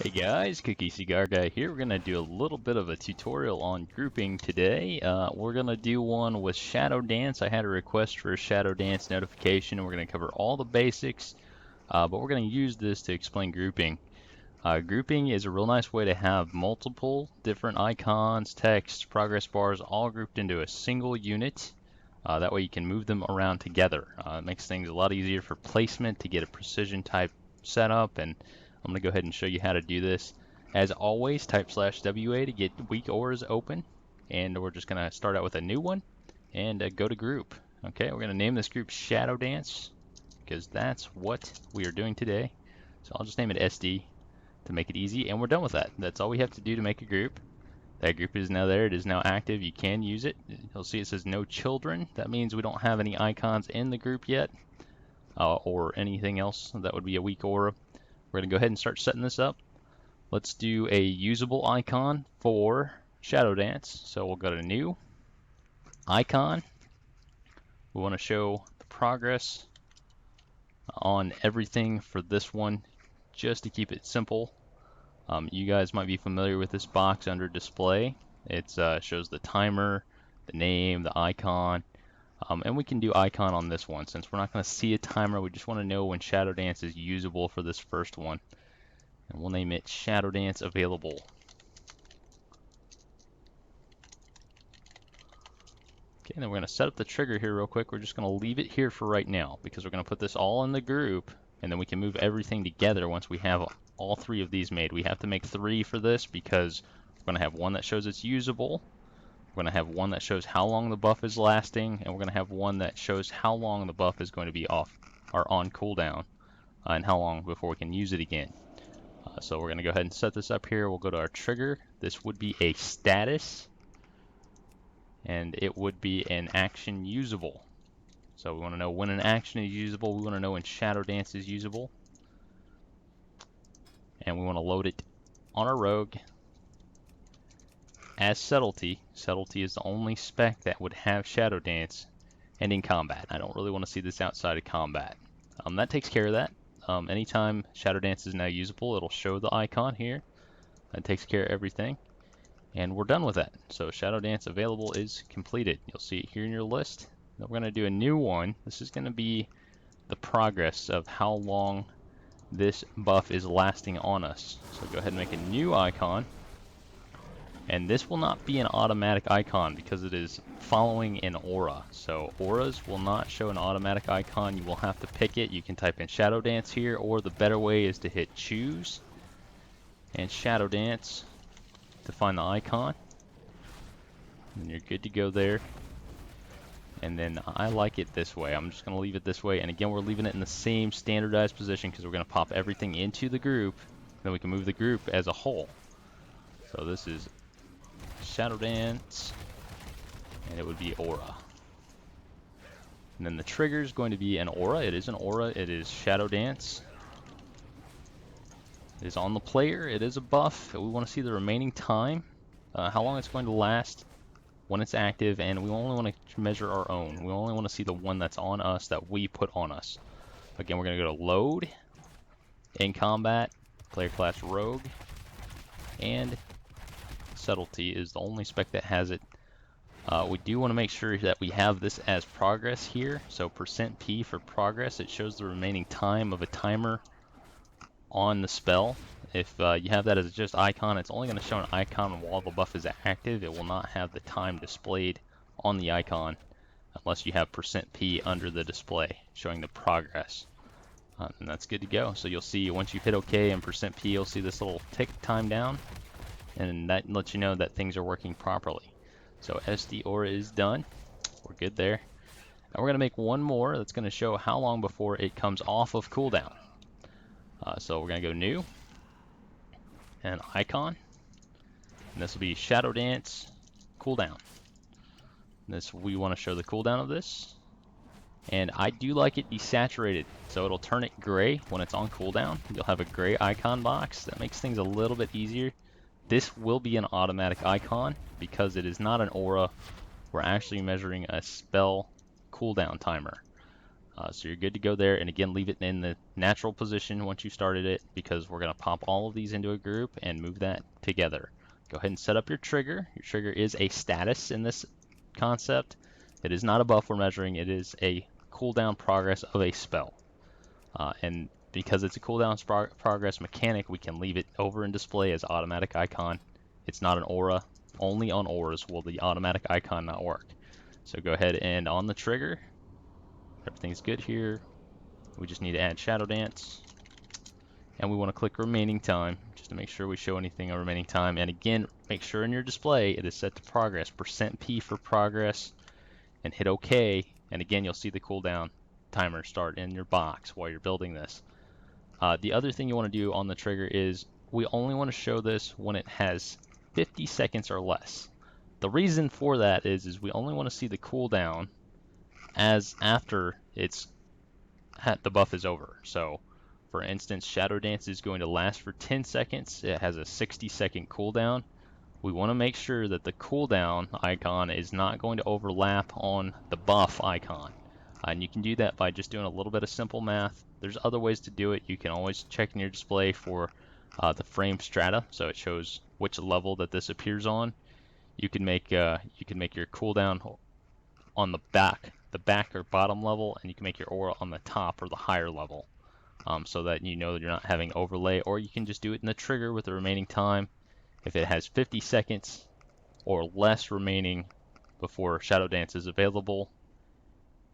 Hey guys, Cookie Cigar Guy here. We're going to do a little bit of a tutorial on grouping today. We're going to do one with Shadow Dance. I had a request for a Shadow Dance notification, and we're going to cover all the basics, but we're going to use this to explain grouping. Grouping is a real nice way to have multiple different icons, text, progress bars, all grouped into a single unit. That way you can move them around together. It makes things a lot easier for placement to get a precision type setup, and I'm going to go ahead and show you how to do this. As always, type /WA to get WeakAuras open, and we're just going to start out with a new one and go to group. Okay, we're going to name this group Shadow Dance because that's what we are doing today. So I'll just name it SD to make it easy, and we're done with that. That's all we have to do to make a group. That group is now there. It is now active. You can use it. You'll see it says no children. That means we don't have any icons in the group yet, or anything else that would be a WeakAura. We're going to go ahead and start setting this up. Let's do a usable icon for Shadow Dance. So we'll go to New, Icon. We want to show the progress on everything for this one, just to keep it simple. You guys might be familiar with this box under Display. It shows the timer, the name, the icon, and we can do icon on this one. Since we're not going to see a timer, we just want to know when Shadow Dance is usable for this first one. And we'll name it Shadow Dance Available. Okay, and then we're going to set up the trigger here real quick. We're just going to leave it here for right now because we're going to put this all in the group, and then we can move everything together once we have all three of these made. We have to make 3 for this because we're going to have one that shows it's usable, we're going to have one that shows how long the buff is lasting, and we're going to have one that shows how long the buff is going to be off or on cooldown, and how long before we can use it again. So we're going to go ahead and set this up here. We'll go to our trigger. This would be a status, and it would be an action usable. So we want to know when an action is usable. We want to know when Shadow Dance is usable. And we want to load it on our rogue as Subtlety. Subtlety is the only spec that would have Shadow Dance, and in combat. I don't really want to see this outside of combat. That takes care of that. Anytime Shadow Dance is now usable, it'll show the icon here. That takes care of everything. And we're done with that. So Shadow Dance Available is completed. You'll see it here in your list. Then we're going to do a new one. This is going to be the progress of how long this buff is lasting on us. So go ahead and make a new icon. And this will not be an automatic icon because it is following an aura. So auras will not show an automatic icon. You will have to pick it. You can type in Shadow Dance here, or the better way is to hit choose and Shadow Dance to find the icon. And you're good to go there. And then I like it this way. I'm just going to leave it this way. And again, we're leaving it in the same standardized position because we're going to pop everything into the group. Then we can move the group as a whole. So this is Shadow Dance, and it would be aura. And then the trigger is going to be an aura. It is an aura. It is Shadow Dance. It is on the player. It is a buff. We want to see the remaining time, how long it's going to last when it's active, and we only want to measure our own. We only want to see the one that's on us that we put on us. Again, we're going to go to Load, in Combat, Player Class Rogue, and Subtlety is the only spec that has it. We do want to make sure that we have this as progress here. So %P for progress. It shows the remaining time of a timer on the spell. If you have that as just icon, it's only going to show an icon while the buff is active. It will not have the time displayed on the icon unless you have %P under the display showing the progress. And that's good to go. So you'll see once you hit OK and %P, you'll see this little tick time down, and that lets you know that things are working properly. So SD Aura is done. We're good there. Now we're going to make one more that's going to show how long before it comes off of cooldown. So we're going to go New and Icon. And this will be Shadow Dance Cooldown. This, we want to show the cooldown of this. And I do like it desaturated, so it'll turn it gray when it's on cooldown. You'll have a gray icon box. That makes things a little bit easier. This will be an automatic icon because it is not an aura. We're actually measuring a spell cooldown timer. So you're good to go there, and again, leave it in the natural position once you started it, because we're going to pop all of these into a group and move that together. Go ahead and set up your trigger. Your trigger is a status in this concept. It is not a buff we're measuring, it is a cooldown progress of a spell. And because it's a cooldown progress mechanic, we can leave it over in display as automatic icon. It's not an aura. Only on auras will the automatic icon not work. So go ahead and on the trigger, everything's good here. We just need to add Shadow Dance. And we want to click remaining time just to make sure we show anything on remaining time. And again, make sure in your display it is set to progress, %P for progress, and hit OK. And again, you'll see the cooldown timer start in your box while you're building this. The other thing you want to do on the trigger is we only want to show this when it has 50 seconds or less. The reason for that is we only want to see the cooldown as after the buff is over. So for instance, Shadow Dance is going to last for 10 seconds. It has a 60-second cooldown. We want to make sure that the cooldown icon is not going to overlap on the buff icon. And you can do that by just doing a little bit of simple math. There's other ways to do it. You can always check in your display for the frame strata, so it shows which level that this appears on. You can make your cooldown on the back or bottom level, and you can make your aura on the top or the higher level, so that you know that you're not having overlay. Or you can just do it in the trigger with the remaining time. If it has 50 seconds or less remaining before Shadow Dance is available,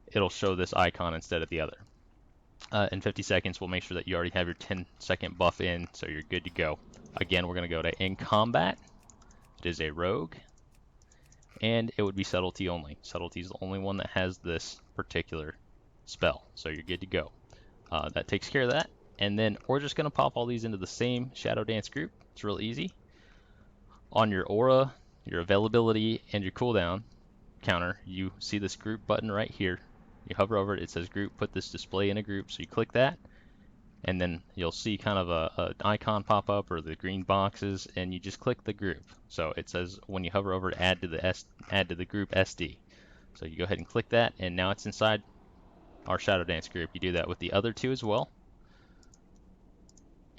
it'll show this icon instead of the other. In 50 seconds, we'll make sure that you already have your 10-second buff in, so you're good to go. Again, we're going to go to in combat. It is a rogue, and it would be subtlety only. Subtlety is the only one that has this particular spell, so you're good to go. That takes care of that. And then we're just going to pop all these into the same Shadow Dance group. It's real easy. On your aura, your availability, and your cooldown counter, you see this group button right here. You hover over it, it says group, put this display in a group, so you click that, and then you'll see kind of an icon pop up, or the green boxes, and you just click the group. So it says when you hover over it, add to the group SD. So you go ahead and click that, and now it's inside our Shadow Dance group. You do that with the other two as well.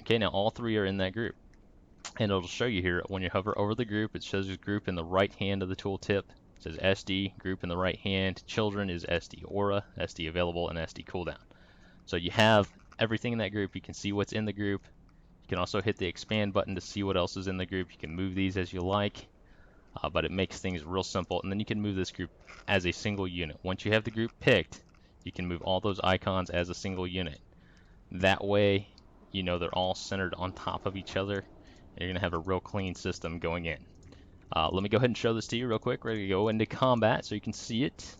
Okay, now all three are in that group. And it'll show you here, when you hover over the group, it shows you group in the right hand of the tooltip. It says SD, group in the right hand. Children is SD Aura, SD Available, and SD Cooldown. So you have everything in that group. You can see what's in the group. You can also hit the expand button to see what else is in the group. You can move these as you like, but it makes things real simple. And then you can move this group as a single unit. Once you have the group picked, you can move all those icons as a single unit. That way, you know they're all centered on top of each other. You're going to have a real clean system going in. Let me go ahead and show this to you real quick. Ready to go into combat so you can see it.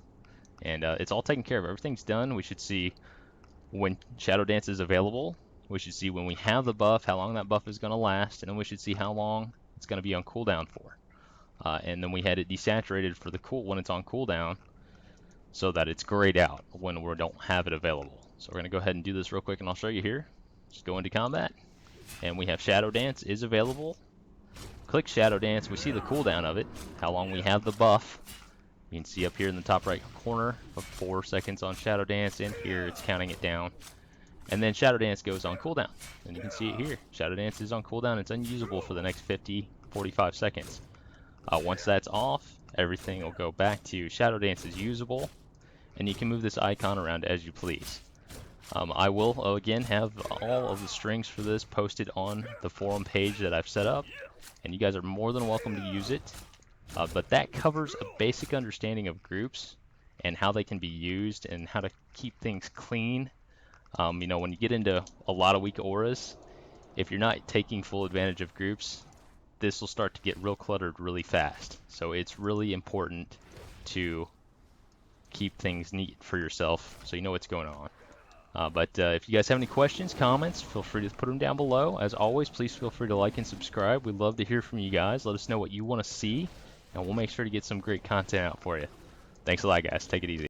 And it's all taken care of. Everything's done. We should see when Shadow Dance is available. We should see when we have the buff, how long that buff is going to last. And then we should see how long it's going to be on cooldown for. And then we had it desaturated for the when it's on cooldown, so that it's grayed out when we don't have it available. So we're going to go ahead and do this real quick, and I'll show you here. Just go into combat. And we have Shadow Dance is available. Click Shadow Dance. We see the cooldown of it, how long we have the buff. You can see up here in the top right corner of 4 seconds on Shadow Dance, and here it's counting it down. And then Shadow Dance goes on cooldown. And you can see it here. Shadow Dance is on cooldown. It's unusable for the next 45 seconds. Once that's off, everything will go back to Shadow Dance is usable. And you can move this icon around as you please. I will, again, have all of the strings for this posted on the forum page that I've set up, and you guys are more than welcome to use it. But that covers a basic understanding of groups and how they can be used and how to keep things clean. You know, when you get into a lot of weak auras, if you're not taking full advantage of groups, this will start to get real cluttered really fast. So it's really important to keep things neat for yourself so you know what's going on. But if you guys have any questions, comments, feel free to put them down below. As always, please feel free to like and subscribe. We'd love to hear from you guys. Let us know what you want to see, and we'll make sure to get some great content out for you. Thanks a lot, guys. Take it easy.